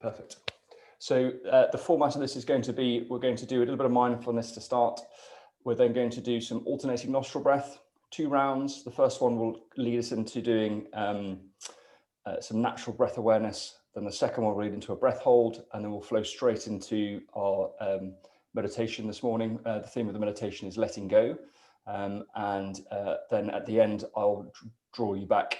Perfect. So the format of this is going to be, we're going to do a little bit of mindfulness to start. We're then going to do some alternating nostril breath, 2 rounds. The first one will lead us into doing some natural breath awareness. Then the second one will lead into a breath hold, and then we'll flow straight into our meditation this morning. The theme of the meditation is letting go. Then at the end, I'll draw you back.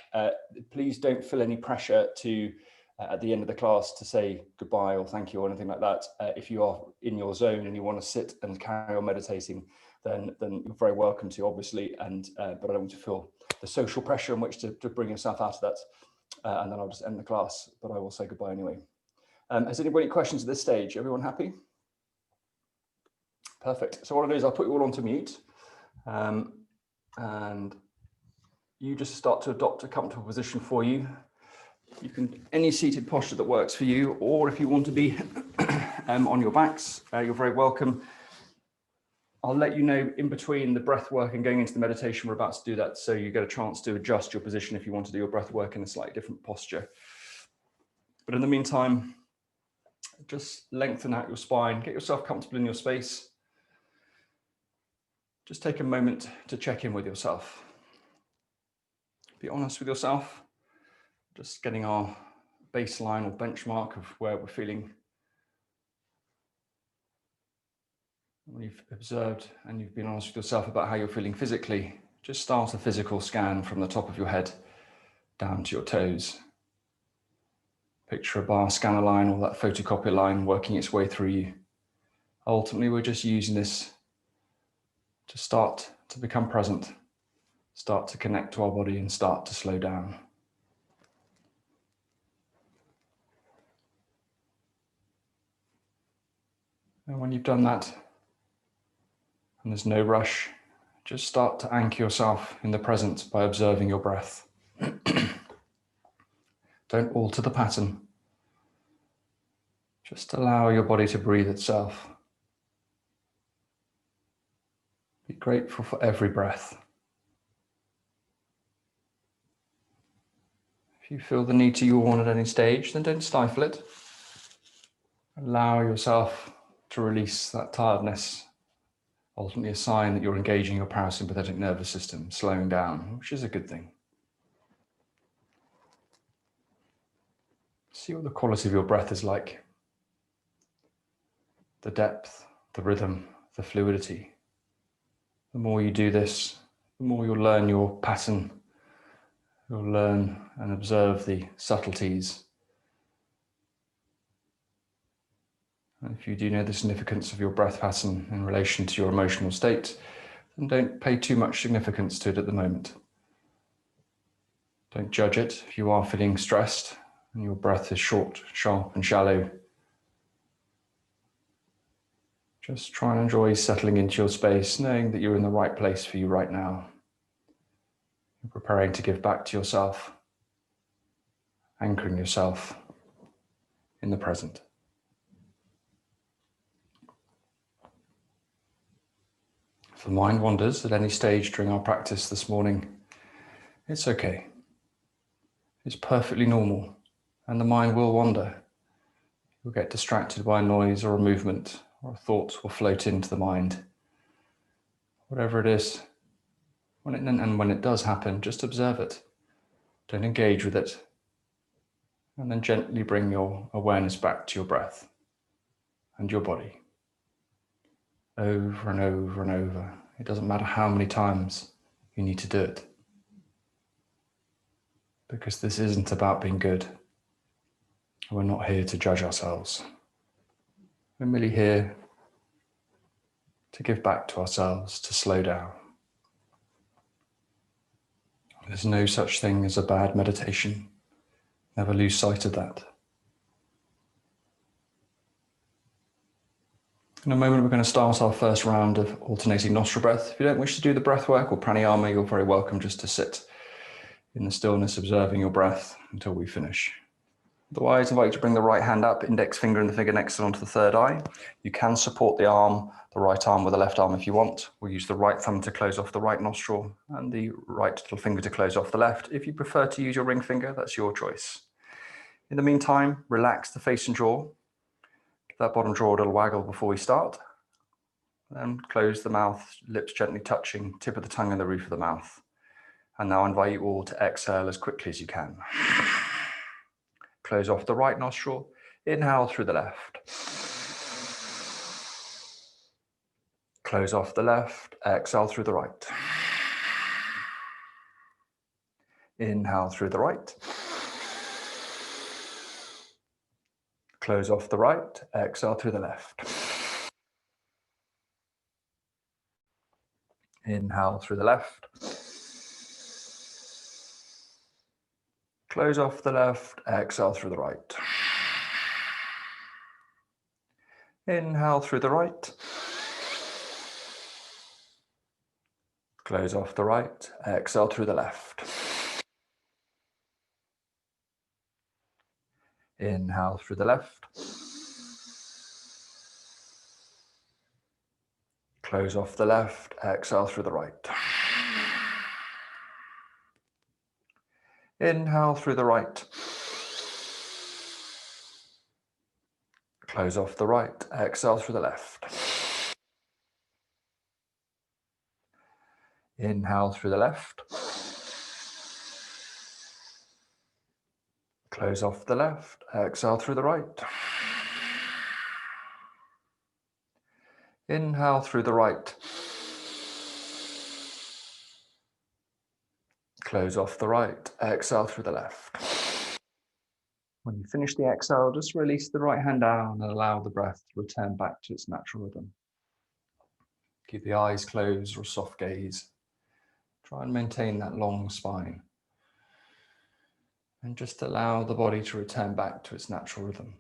Please don't feel any pressure to, at the end of the class, to say goodbye or thank you or anything like that. If you are in your zone and you want to sit and carry on meditating, then you're very welcome to, obviously. But I don't want you to feel the social pressure in which to bring yourself out of that. And then I'll just end the class, but I will say goodbye anyway. Has anybody any questions at this stage? Everyone happy? Perfect. So what I'll do is I'll put you all onto mute. And you just start to adopt a comfortable position for you. You can, any seated posture that works for you, or if you want to be on your backs, you're very welcome. I'll let you know in between the breath work and going into the meditation, we're about to do that. So you get a chance to adjust your position if you want to do your breath work in a slightly different posture. But in the meantime, just lengthen out your spine, get yourself comfortable in your space. Just take a moment to check in with yourself. Be honest with yourself. Just getting our baseline or benchmark of where we're feeling. When you've observed and you've been honest with yourself about how you're feeling physically, just start a physical scan from the top of your head down to your toes. Picture a bar scanner line or that photocopier line working its way through you. Ultimately, we're just using this to start to become present, start to connect to our body and start to slow down. And when you've done that, and there's no rush, just start to anchor yourself in the present by observing your breath. Don't alter the pattern. Just allow your body to breathe itself. Be grateful for every breath. If you feel the need to yawn at any stage, then don't stifle it. Allow yourself to release that tiredness. Ultimately a sign that you're engaging your parasympathetic nervous system, slowing down, which is a good thing. See what the quality of your breath is like. The depth, the rhythm, the fluidity. The more you do this, the more you'll learn your pattern. You'll learn and observe the subtleties. And if you do know the significance of your breath pattern in relation to your emotional state, then don't pay too much significance to it at the moment. Don't judge it. If you are feeling stressed and your breath is short, sharp, and shallow, just try and enjoy settling into your space, knowing that you're in the right place for you right now. You're preparing to give back to yourself, anchoring yourself in the present. If the mind wanders at any stage during our practice this morning, it's okay. It's perfectly normal, and the mind will wander. You'll get distracted by a noise or a movement, or a thought will float into the mind. Whatever it is, when it does happen, just observe it. Don't engage with it. And then gently bring your awareness back to your breath and your body. Over and over and over. It doesn't matter how many times you need to do it. Because this isn't about being good. We're not here to judge ourselves. We're merely here to give back to ourselves, to slow down. There's no such thing as a bad meditation. Never lose sight of that. In a moment, we're going to start our first round of alternating nostril breath. If you don't wish to do the breath work or pranayama, you're very welcome just to sit in the stillness, observing your breath until we finish. Otherwise, I invite you to bring the right hand up, index finger and the finger next onto the third eye. You can support the right arm with the left arm if you want. We'll use the right thumb to close off the right nostril and the right little finger to close off the left. If you prefer to use your ring finger, that's your choice. In the meantime, relax the face and jaw. Give that bottom jaw a little waggle before we start. And close the mouth, lips gently touching, tip of the tongue and the roof of the mouth. And now I invite you all to exhale as quickly as you can. Close off the right nostril. Inhale through the left. Close off the left. Exhale through the right. Inhale through the right. Close off the right. Exhale through the left. Inhale through the left. Close off the left. Exhale through the right. Inhale through the right. Close off the right. Exhale through the left. Inhale through the left. Close off the left. Exhale through the right. Inhale through the right. Close off the right. Exhale through the left. Inhale through the left. Close off the left. Exhale through the right. Inhale through the right. Close off the right. Exhale through the left. When you finish the exhale, just release the right hand down and allow the breath to return back to its natural rhythm. Keep the eyes closed or soft gaze. Try and maintain that long spine. And just allow the body to return back to its natural rhythm.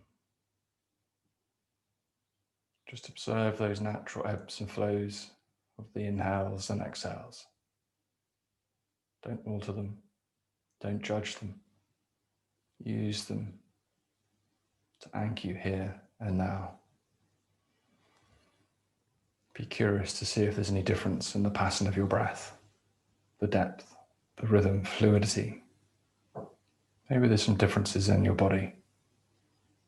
Just observe those natural ebbs and flows of the inhales and exhales. Don't alter them. Don't judge them. Use them to anchor you here and now. Be curious to see if there's any difference in the pattern of your breath, the depth, the rhythm, fluidity. Maybe there's some differences in your body,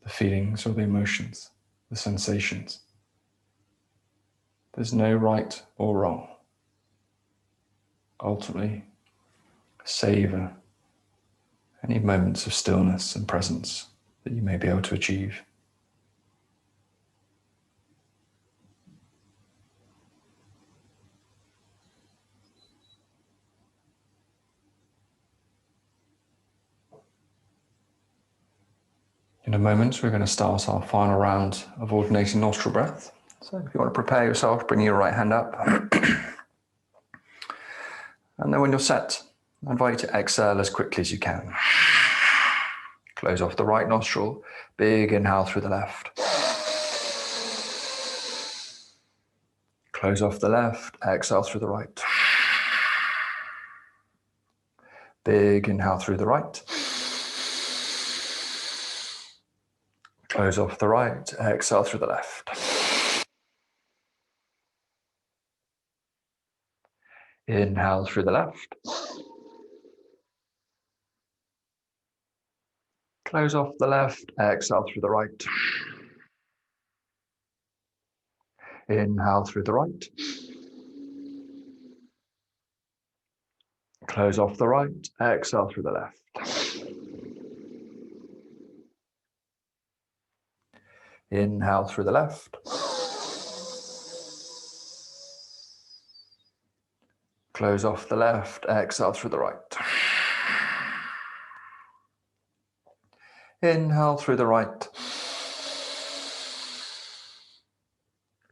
the feelings or the emotions, the sensations. There's no right or wrong. Ultimately, savor any moments of stillness and presence that you may be able to achieve. In a moment, we're going to start our final round of alternating nostril breath. So if you want to prepare yourself, bring your right hand up. And then when you're set, I invite you to exhale as quickly as you can. Close off the right nostril. Big inhale through the left. Close off the left. Exhale through the right. Big inhale through the right. Close off the right. Exhale through the left. Inhale through the left. Close off the left. Exhale through the right. Inhale through the right. Close off the right. Exhale through the left. Inhale through the left. Close off the left. Exhale through the right. Inhale through the right.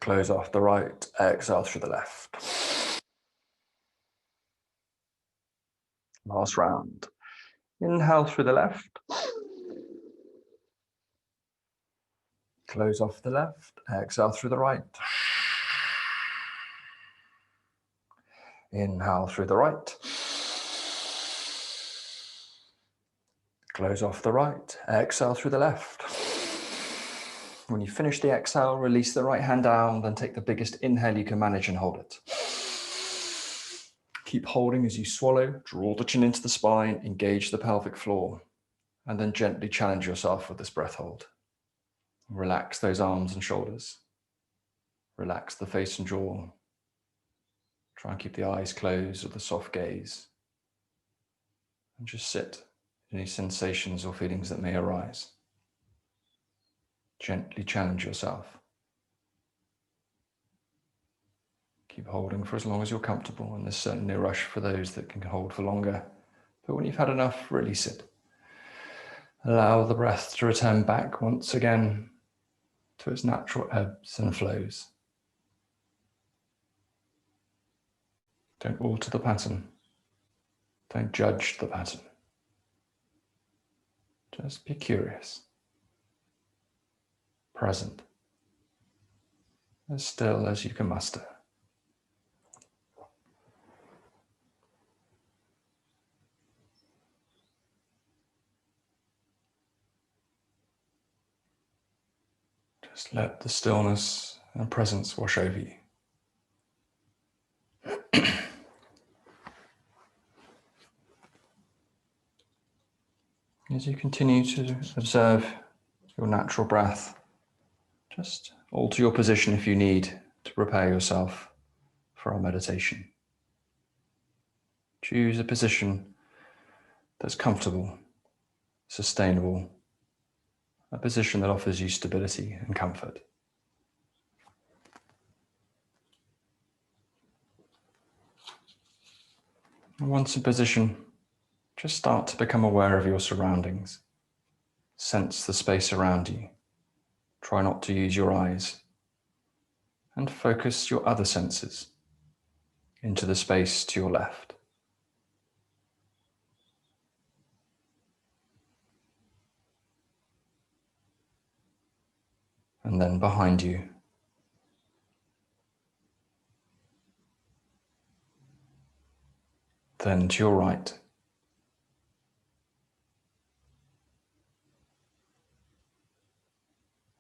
Close off the right. Exhale through the left. Last round. Inhale through the left. Close off the left. Exhale through the right. Inhale through the right. Close off the right. Exhale through the left. When you finish the exhale, release the right hand down, then take the biggest inhale you can manage and hold it. Keep holding as you swallow, draw the chin into the spine, engage the pelvic floor. And then gently challenge yourself with this breath hold. Relax those arms and shoulders. Relax the face and jaw. Try and keep the eyes closed with a soft gaze. And just sit with any sensations or feelings that may arise. Gently challenge yourself. Keep holding for as long as you're comfortable, and there's certainly no rush for those that can hold for longer. But when you've had enough, release it. Allow the breath to return back once again to its natural ebbs and flows. Don't alter the pattern. Don't judge the pattern. Just be curious, present, as still as you can muster. Just let the stillness and presence wash over you. As you continue to observe your natural breath, just alter your position if you need to prepare yourself for our meditation. Choose a position that's comfortable, sustainable, a position that offers you stability and comfort. And once in position, just start to become aware of your surroundings. Sense the space around you. Try not to use your eyes. And focus your other senses into the space to your left. And then behind you. Then to your right.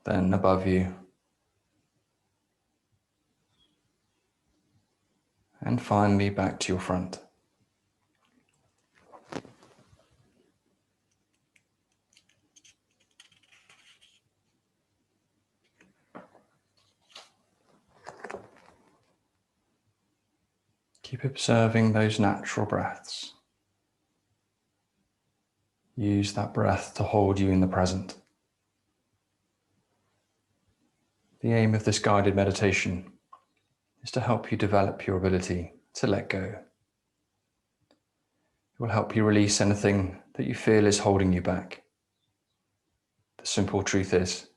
Then above you. And finally back to your front. Keep observing those natural breaths. Use that breath to hold you in the present. The aim of this guided meditation is to help you develop your ability to let go. It will help you release anything that you feel is holding you back. The simple truth is,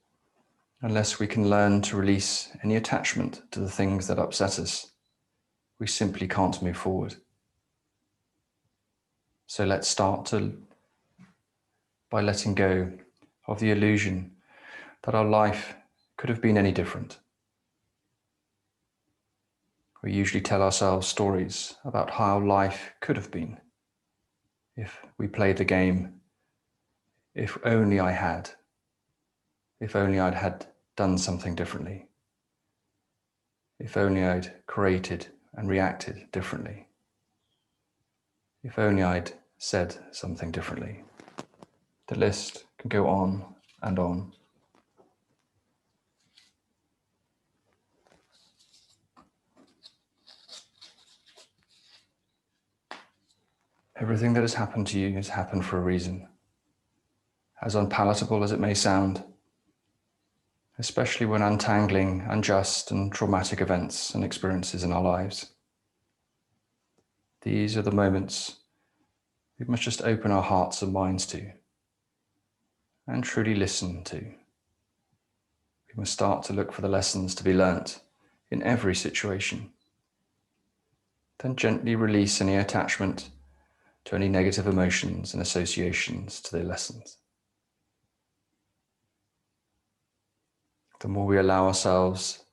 unless we can learn to release any attachment to the things that upset us, we simply can't move forward. So let's start by letting go of the illusion that our life could have been any different. We usually tell ourselves stories about how life could have been if we played the game, if only I had, if only I'd had done something differently, if only I'd created and reacted differently, if only I'd said something differently. The list can go on and on. Everything that has happened to you has happened for a reason. As unpalatable as it may sound, especially when untangling unjust and traumatic events and experiences in our lives. These are the moments we must just open our hearts and minds to and truly listen to. We must start to look for the lessons to be learnt in every situation. Then gently release any attachment to any negative emotions and associations to the lessons. The more we allow ourselves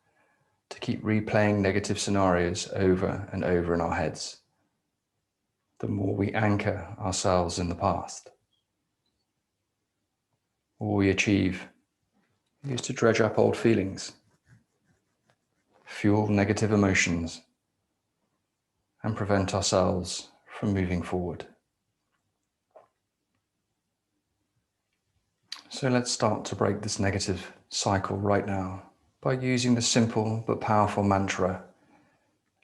to keep replaying negative scenarios over and over in our heads, the more we anchor ourselves in the past. All we achieve is to dredge up old feelings, fuel negative emotions, and prevent ourselves from moving forward. So let's start to break this negative cycle right now by using the simple but powerful mantra,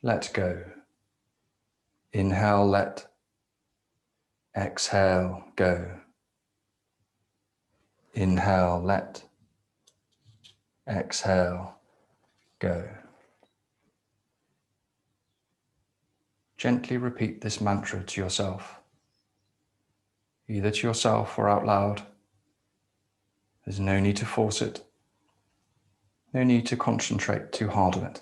let go. Inhale, let. Exhale, go. Inhale, let. Exhale, go. Gently repeat this mantra to yourself, either to yourself or out loud. There's no need to force it. No need to concentrate too hard on it.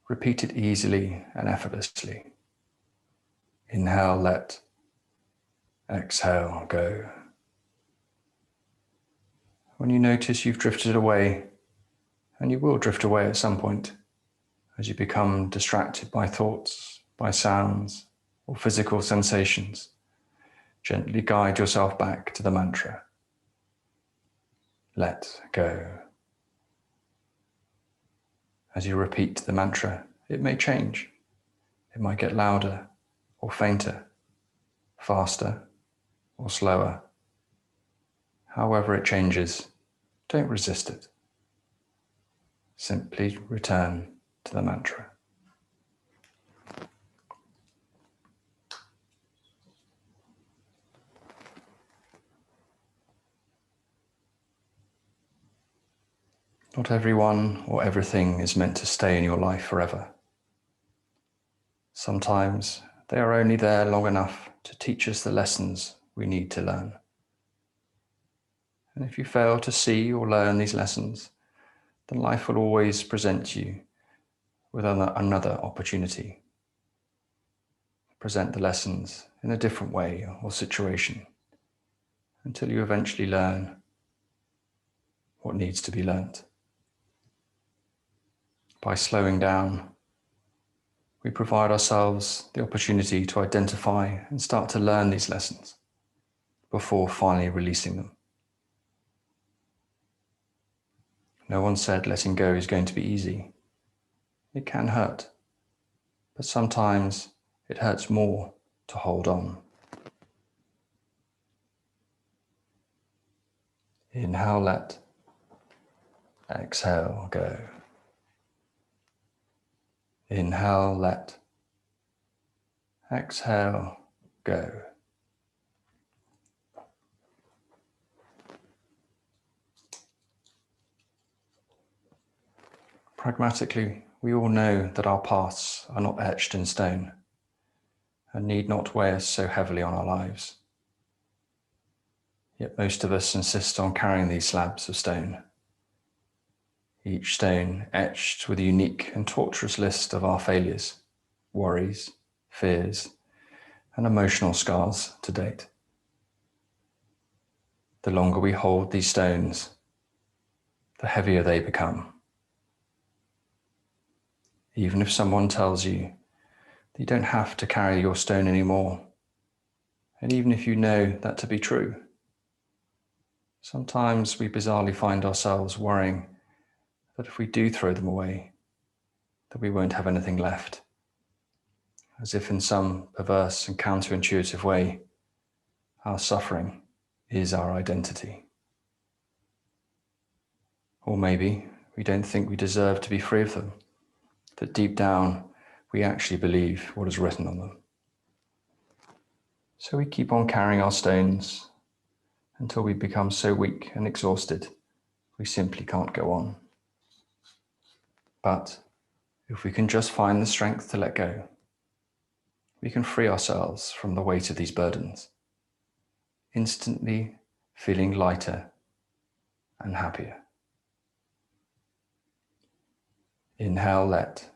Repeat it easily and effortlessly. Inhale, let. Exhale, go. When you notice you've drifted away, and you will drift away at some point, as you become distracted by thoughts, by sounds, or physical sensations, gently guide yourself back to the mantra. Let go. As you repeat the mantra, it may change. It might get louder or fainter, faster or slower. However it changes, don't resist it. Simply return to the mantra. Not everyone or everything is meant to stay in your life forever. Sometimes they are only there long enough to teach us the lessons we need to learn. And if you fail to see or learn these lessons, then life will always present you with another opportunity. Present the lessons in a different way or situation until you eventually learn what needs to be learnt. By slowing down, we provide ourselves the opportunity to identify and start to learn these lessons before finally releasing them. No one said letting go is going to be easy. It can hurt, but sometimes it hurts more to hold on. Inhale, let. Exhale, go. Inhale, let. Exhale, go. Pragmatically, we all know that our paths are not etched in stone and need not weigh us so heavily on our lives. Yet most of us insist on carrying these slabs of stone, each stone etched with a unique and torturous list of our failures, worries, fears, and emotional scars to date. The longer we hold these stones, the heavier they become. Even if someone tells you that you don't have to carry your stone anymore, and even if you know that to be true, sometimes we bizarrely find ourselves worrying that if we do throw them away, that we won't have anything left, as if in some perverse and counterintuitive way, our suffering is our identity. Or maybe we don't think we deserve to be free of them, that deep down we actually believe what is written on them. So we keep on carrying our stones until we become so weak and exhausted we simply can't go on. But if we can just find the strength to let go, we can free ourselves from the weight of these burdens, instantly feeling lighter and happier. Inhale, let.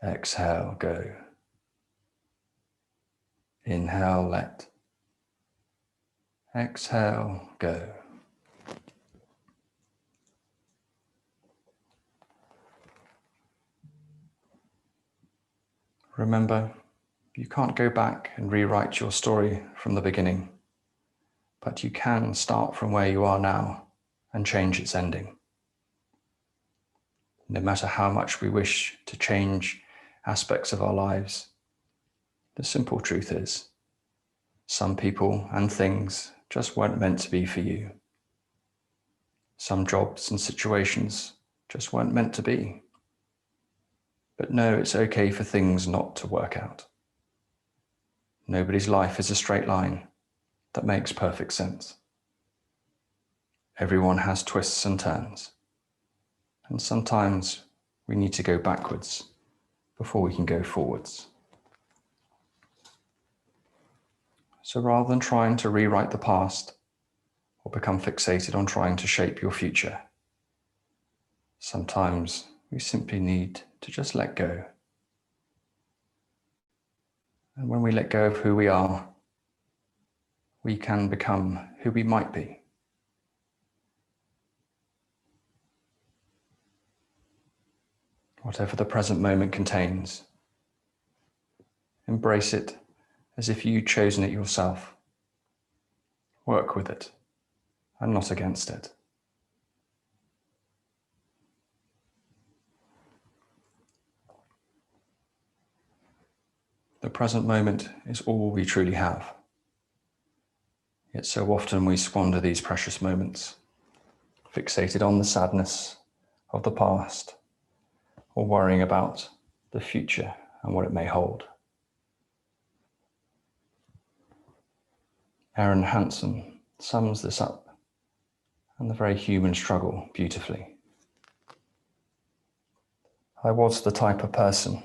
Exhale, go. Inhale, let. Exhale, go. Remember, you can't go back and rewrite your story from the beginning, but you can start from where you are now and change its ending. No matter how much we wish to change aspects of our lives, the simple truth is, some people and things just weren't meant to be for you. Some jobs and situations just weren't meant to be. But no, it's okay for things not to work out. Nobody's life is a straight line that makes perfect sense. Everyone has twists and turns, and sometimes we need to go backwards before we can go forwards. So rather than trying to rewrite the past or become fixated on trying to shape your future, sometimes we simply need to just let go. And when we let go of who we are, we can become who we might be. Whatever the present moment contains, embrace it as if you'd chosen it yourself. Work with it and not against it. The present moment is all we truly have. Yet so often we squander these precious moments, fixated on the sadness of the past or worrying about the future and what it may hold. Aaron Hansen sums this up and the very human struggle beautifully. I was the type of person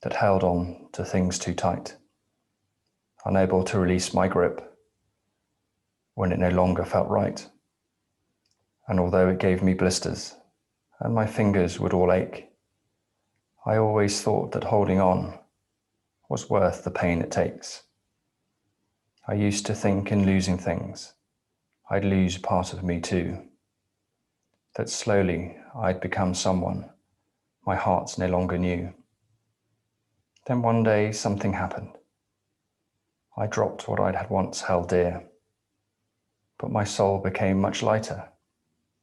that held on to things too tight, unable to release my grip when it no longer felt right. And although it gave me blisters and my fingers would all ache, I always thought that holding on was worth the pain it takes. I used to think in losing things, I'd lose part of me too, that slowly I'd become someone my heart no longer knew. Then one day something happened. I dropped what I'd once held dear, but my soul became much lighter,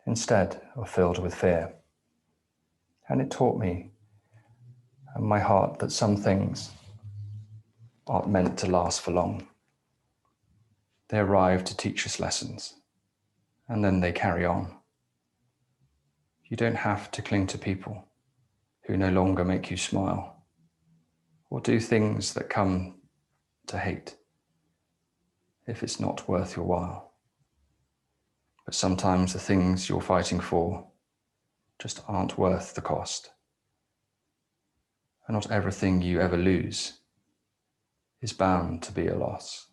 instead of filled with fear. And it taught me and my heart that some things aren't meant to last for long. They arrive to teach us lessons, and then they carry on. You don't have to cling to people who no longer make you smile, or do things that come to hate, if it's not worth your while. But sometimes the things you're fighting for just aren't worth the cost. And not everything you ever lose is bound to be a loss.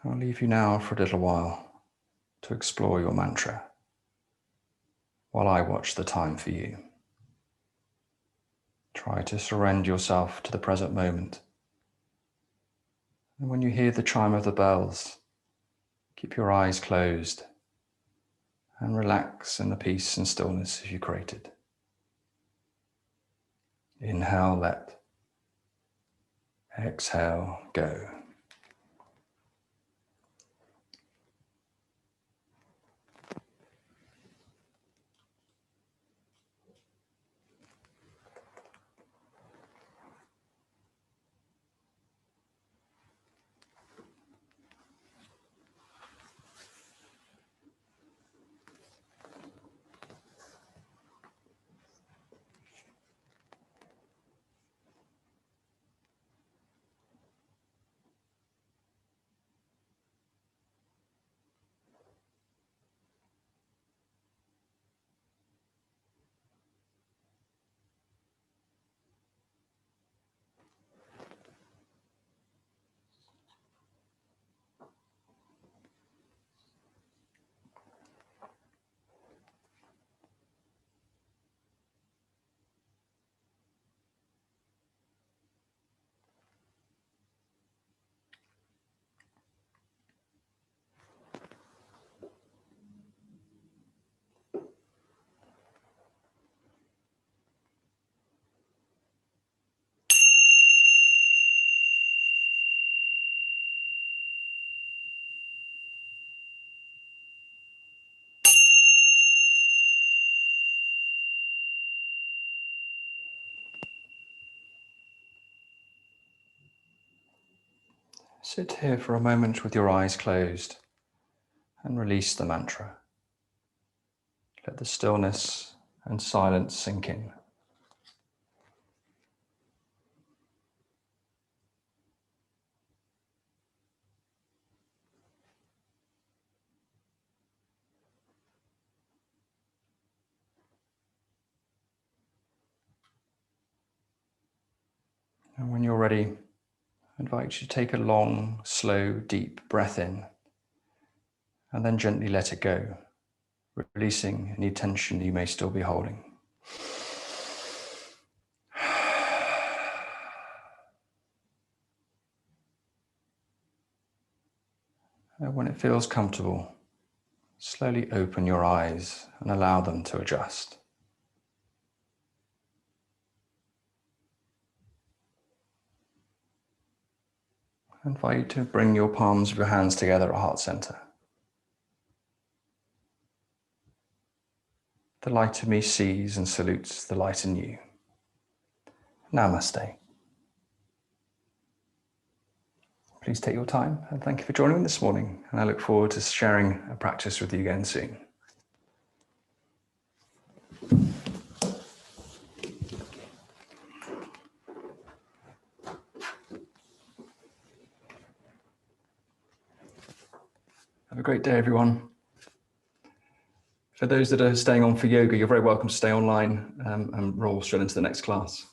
I'll leave you now for a little while to explore your mantra while I watch the time for you. Try to surrender yourself to the present moment. And when you hear the chime of the bells, keep your eyes closed and relax in the peace and stillness you created. Inhale, let. Exhale, go. sit here for a moment with your eyes closed and release the mantra. Let the stillness and silence sink in. And when you're ready, I invite you to take a long, slow, deep breath in, and then gently let it go, releasing any tension you may still be holding. And when it feels comfortable, slowly open your eyes and allow them to adjust. I invite you to bring your palms of your hands together at heart center. The light in me sees and salutes the light in you. Namaste. Please take your time, and thank you for joining me this morning. And I look forward to sharing a practice with you again soon. Have a great day, everyone. For those that are staying on for yoga, you're very welcome to stay online and roll straight into the next class.